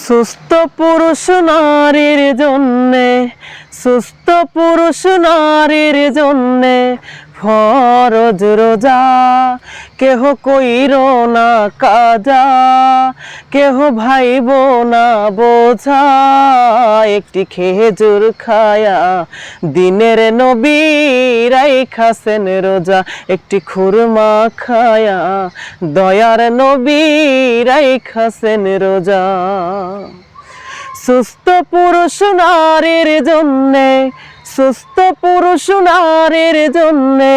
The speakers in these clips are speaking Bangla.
সুস্থ পুরুষ নারীর জন্যে, সুস্থ পুরুষ নারীর জন্যে ফরজ রোজা। কেহ কইর না কাজা, কেহ ভাইব না বোঝা। একটি খেজুর খায়া দিনের নবী রাইখাছেন রোজা। একটি খুরমা খায়া দয়ার নবী রাইখাছেন রোজা। সুস্থ পুরুষ নারীর জন্যে, সুস্থ পুরুষ নারীর জন্যে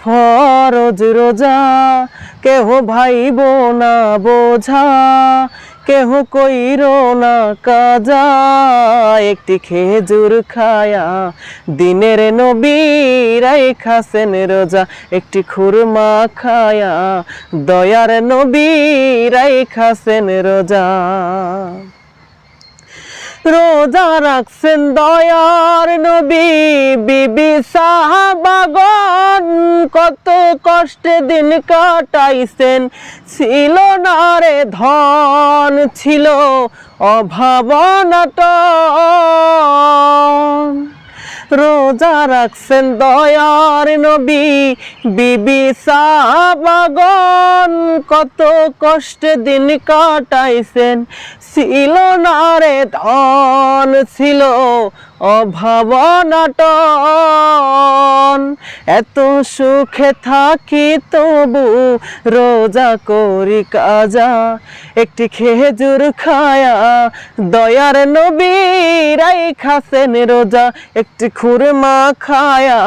ফরজ রোজা। কেহ ভাইব না বোঝা, কেহ কইর না কাজা। একটি খেজুর খায়া দিনের নবী রাইখাছেন রোজা। একটি খুরমা খায়া দয়ার নবী রাইখাছেন রোজা। রোজা রাখছেন দয়ার নবী, বিবি সাহাবাগণ কত কষ্টে দিন কাটাইছেন। ছিল না রে ধন, ছিল অভাব অনটন। রোজা রাখছেন দয়ার নবী, বিবি সাহাবাগণ কত কষ্টে দিন কাটাইছেন। ছিল না রে ধন, ছিল অভাব অনটন। এত সুখে থাকি তবু রোজা করি কাজা। একটি খেজুর খায়া দয়ার নবী রাইখাছেন রোজা। একটি খুরমা খায়া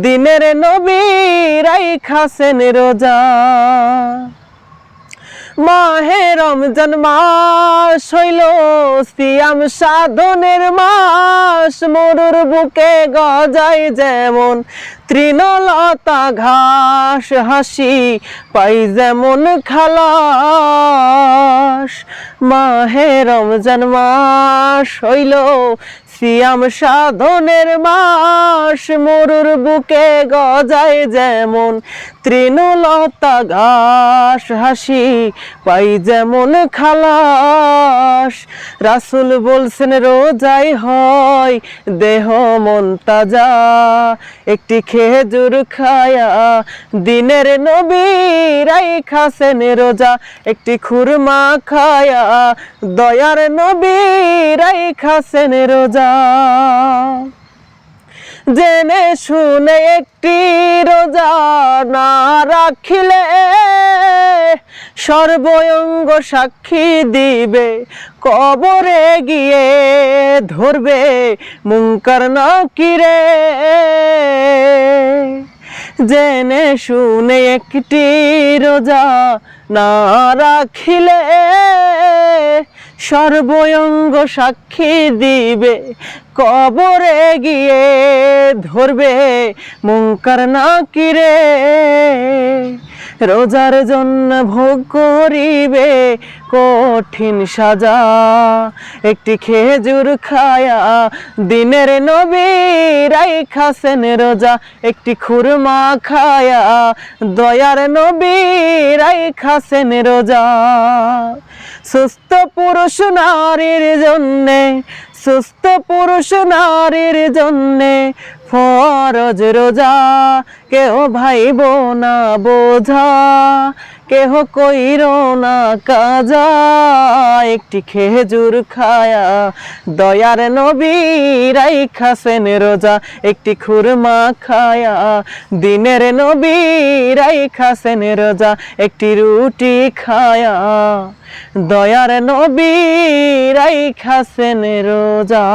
দিনের নবী রাইখাছেন রোজা। মাহে রমজান মাস হইল সিয়াম সাধনের মাস। মরুর বুকে গজায় যেমন তৃণলতা ঘাস, হাসি পাই যেমন খালাস। মাহে রমজান মাস হইল সিয়াম সাধনের মাস। মরুর বুকে গজায় যেমন তৃণলতা ঘাস, হাসি পাই যেমন খালাস। রাসূল বলছেন রোজাই হয় দেহ মন তাজা। একটি খেজুর খায়া দিনের নবী রাইখাছেন রোজা। একটি খুরমা খায়া দয়ার নবী রাইখাছেন রোজা। জেনে শুনে একটি রোজা না রাখিলে সর্বঙ্গ সাক্ষী দিবে। কবরে গিয়ে ধরবে মুনকার নাকিরে। জেনে শুনে একটি রোজা না রাখিলে সর্বঙ্গ সাক্ষী দিবে। কবরে গিয়ে ধরবে মুনকার নাকিরে। রোজার জন্য ভোগ করিবে কঠিন সাজা। একটি খেজুর খায়া দিনের নবী রাইখাছেন রোজা। একটি খুরমা খায়া দয়ার নবী রাইখাছেন রোজা। সুস্থ পুরুষ নারীর জন্যে, সুস্থ পুরুষ নারীর জন্যে ফরজ রোজা। কেহ ভাইব না বোঝা, কেহ কইর না কাজা। একটি খেজুর খায়া দয়ার নবী রাইখাছেন রোজা। একটি খুরমা খায়া দিনের নবী রাইখাছেন রোজা। একটি রুটি খায়া দয়ার নবী রাইখাছেন রোজা।